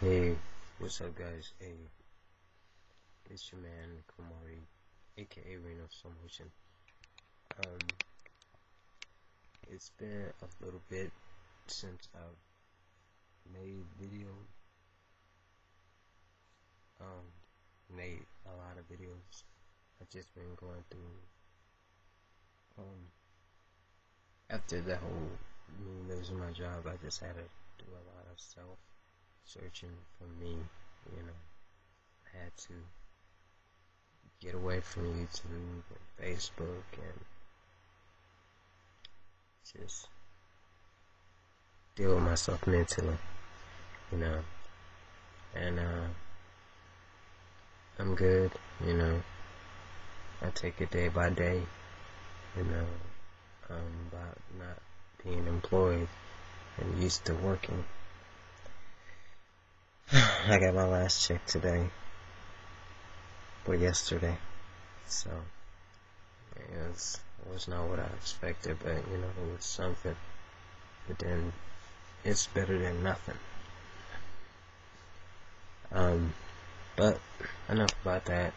Hey, what's up, guys? Hey, it's your man Kumari, aka Reno Slow Motion. Um, it's been a little bit since I've made video. Made a lot of videos. I've just been going through. After the whole losing my job, I just had to do a lot of self searching for me. You know, I had to get away from YouTube and Facebook and just deal with myself mentally, you know, and I'm good, you know. I take it day by day, you know, about not being employed and used to working. I got my last check today, or yesterday, so it was not what I expected, but you know, it was something. But then it's better than nothing. But enough about that.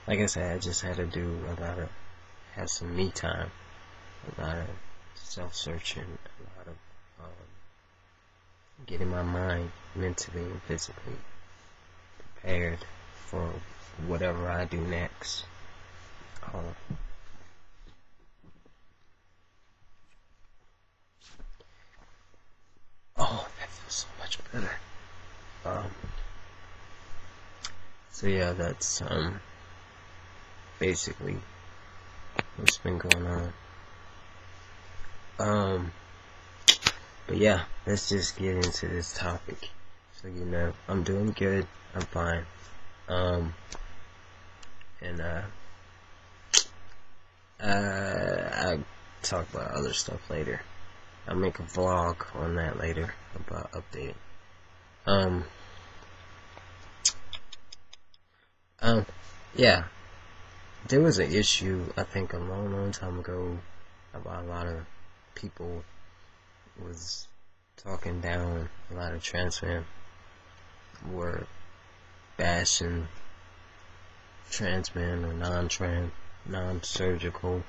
Like I said, I just had to do have some me time, a lot of self-searching, a lot of getting my mind mentally and physically prepared for whatever I do next. Oh, that feels so much better. So yeah, that's basically what's been going on. But yeah, let's just get into this topic. So you know, I'm doing good. I'm fine. And I talk about other stuff later. I'll make a vlog on that later about updating. Yeah, there was an issue, I think a long time ago, about a lot of people was talking down, a lot of transmen were bashing transmen or non-surgical,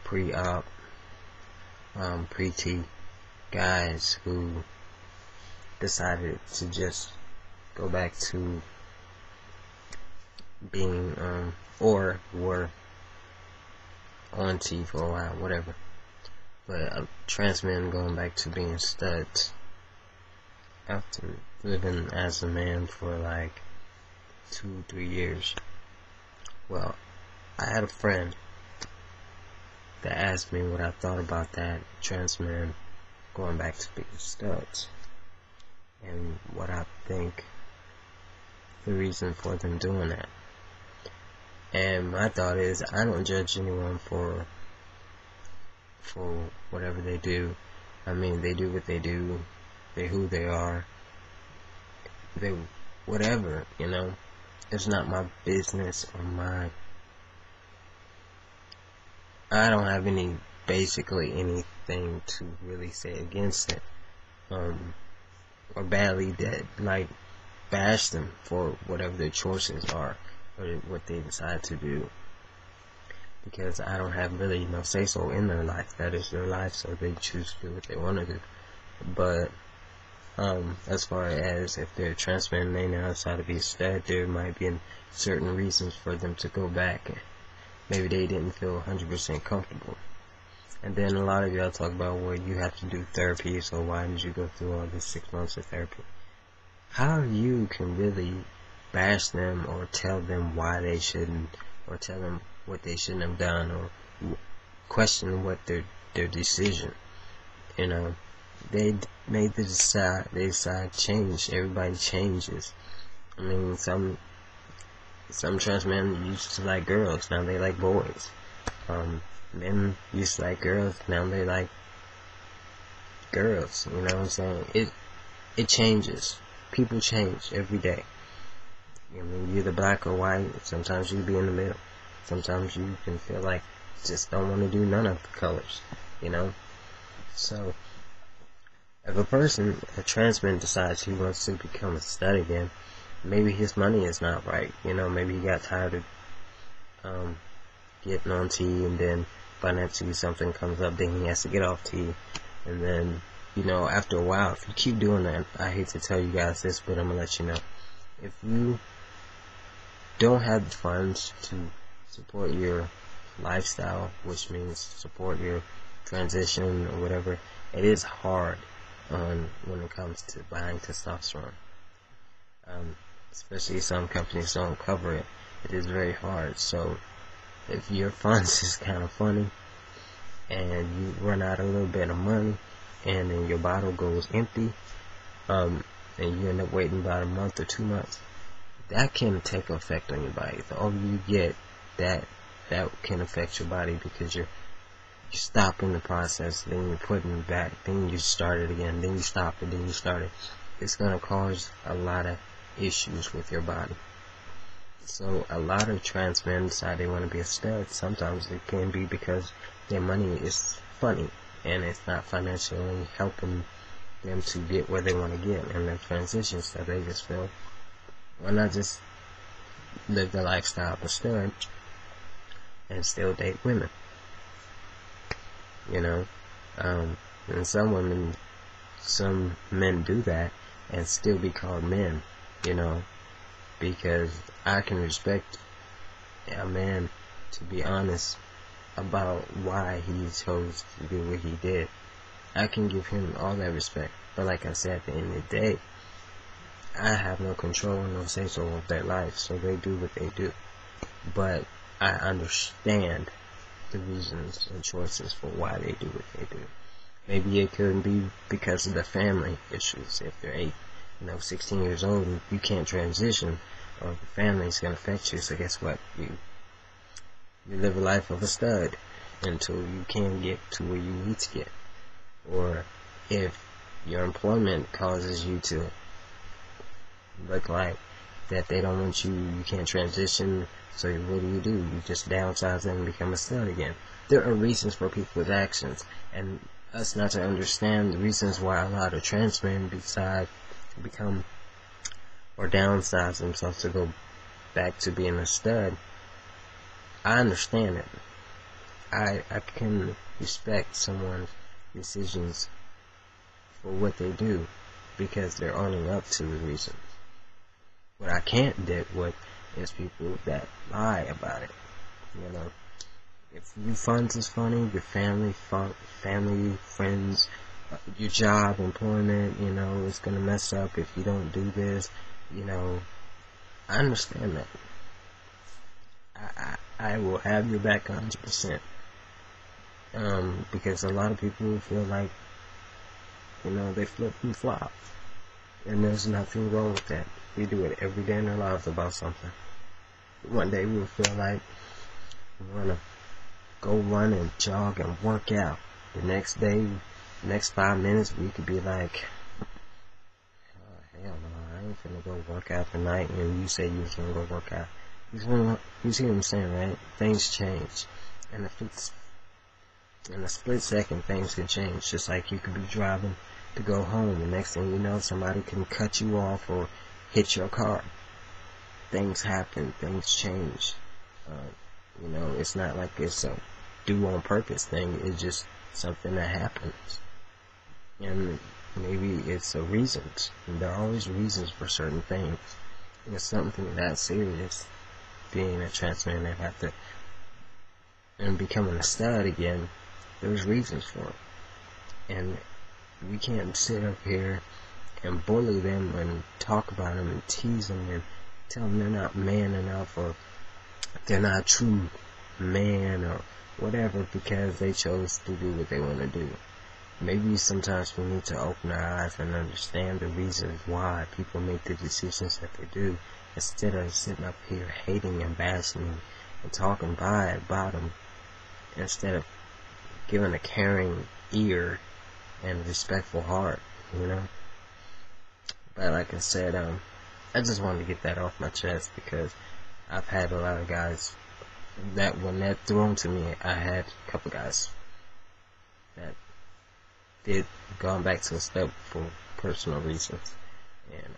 pre-op, pre-T guys who decided to just go back to being, or were on T for a while, whatever. But trans men going back to being studs after living as a man for like 2-3 years. Well, I had a friend that asked me what I thought about that, trans men going back to being studs, and what I think the reason for them doing that. And my thought is, I don't judge anyone for whatever they do. I mean, they do what they do, they who they are, they whatever, you know. It's not my business or I don't have basically anything to really say against it, or badly that like bash them for whatever their choices are or what they decide to do, because I don't have really no say so in their life. That is their life, so they choose to do what they want to do. But as far as if they're trans men and they now decide to be a stud, there might be certain reasons for them to go back. Maybe they didn't feel 100% comfortable. And then a lot of y'all talk about, well, you have to do therapy, so why did you go through all this 6 months of therapy? How you can really bash them or tell them why they shouldn't, or tell them what they shouldn't have done, or question what their decision, you know. They made the decide change. Everybody changes. I mean, some trans men used to like girls, now they like boys. Men used to like girls, now they like girls. You know what I'm saying? It changes. People change every day. I mean, you're either black or white. Sometimes you can be in the middle. Sometimes you can feel like just don't want to do none of the colors. You know. So If a transman decides he wants to become a stud again, maybe his money is not right. Maybe he got tired of getting on T, and then financially something comes up, then he has to get off T, and then after a while, if you keep doing that, I hate to tell you guys this, but I'm gonna let you know, if you don't have the funds to support your lifestyle, which means support your transition or whatever, it is hard when it comes to buying testosterone. Especially some companies don't cover it. It is very hard. So if your funds is kind of funny and you run out a little bit of money and then your bottle goes empty, and you end up waiting about a month or 2 months, that can take effect on your body. The older you get, that can affect your body, because you're stopping the process, then you're putting it back, then you start it again, then you stop it, then you start it. It's going to cause a lot of issues with your body. So a lot of trans men decide they want to be a stud. Sometimes it can be because their money is funny and it's not financially helping them to get where they want to get in their transition. So they just feel, why not just live the lifestyle of a stud and still date women? And some men do that and still be called men, because I can respect a man to be honest about why he chose to do what he did. I can give him all that respect. But like I said, at the end of the day, I have no control and no say-so of their life, so they do what they do. But I understand the reasons and choices for why they do what they do. Maybe it could be because of the family issues. If they're 16 years old and you can't transition, or the family's gonna affect you, so guess what? You live a life of a stud until you can get to where you need to get. Or if your employment causes you to look like that they don't want you, you can't transition, so what do? You just downsize and become a stud again. There are reasons for people's actions, and us not to understand the reasons why a lot of trans men decide to become or downsize themselves to go back to being a stud. I understand it. I can respect someone's decisions for what they do, because they're owning up to the reasons. What I can't deal with is people that lie about it. If your funds is funny, your family, friends, your job, employment, it's gonna mess up if you don't do this. I understand that. I will have your back 100%. Because a lot of people feel like, they flip and flop. And there's nothing wrong with that. We do it every day in our lives about something. One day we'll feel like we want to go run and jog and work out. The next day, next 5 minutes, we could be like, oh, hell no, I ain't finna go work out tonight, and you say you was gonna go work out. You see what I'm saying, right? Things change. And if it's in a split second, things can change. Just like you could be driving to go home, the next thing you know, somebody can cut you off or hit your car. Things happen, things change. It's not like it's a do on purpose thing. It's just something that happens. And maybe it's a reasons. And there are always reasons for certain things. It's something that serious, being a trans man that have to, and becoming a stud again, there's reasons for it. And we can't sit up here and bully them and talk about them and tease them and tell them they're not man enough, or they're not a true man, or whatever, because they chose to do what they want to do. Maybe sometimes we need to open our eyes and understand the reasons why people make the decisions that they do, instead of sitting up here hating and bashing and talking bad about them, instead of giving a caring ear and a respectful heart, But like I said, I just wanted to get that off my chest, because I've had a lot of guys that when that thrown to me, I had a couple guys that did gone back to a step for personal reasons, and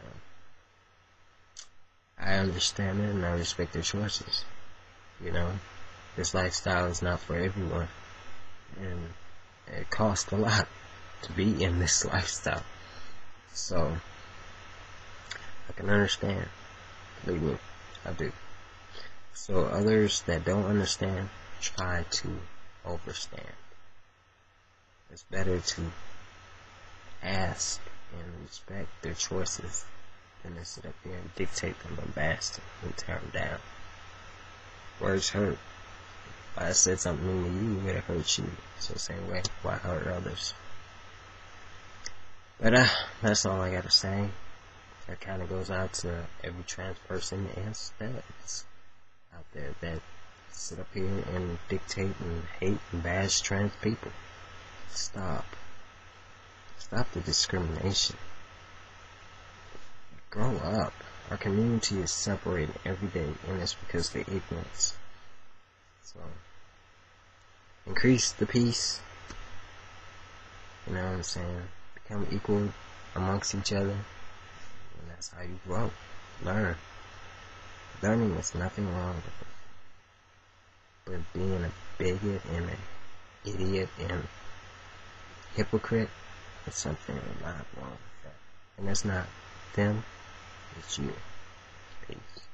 I understand it and I respect their choices. You know, this lifestyle is not for everyone, and it costs a lot to be in this lifestyle. So I can understand. Believe me, I do. So others that don't understand, try to overstand. It's better to ask and respect their choices than to sit up here and dictate them and bash them and tear them down. Words hurt. If I said something mean to you, it would have hurt you. So same way, why hurt others? But that's all I gotta say. That kind of goes out to every trans person and studs out there that sit up here and dictate and hate and bash trans people. Stop. Stop the discrimination. Grow up. Our community is separated every day, and it's because of the ignorance. So, increase the peace. You know what I'm saying? Become equal amongst each other. And that's how you grow. Learn. Learning is nothing wrong with it. But being a bigot and an idiot and hypocrite is something a lot wrong with that. And that's not them, it's you. Peace.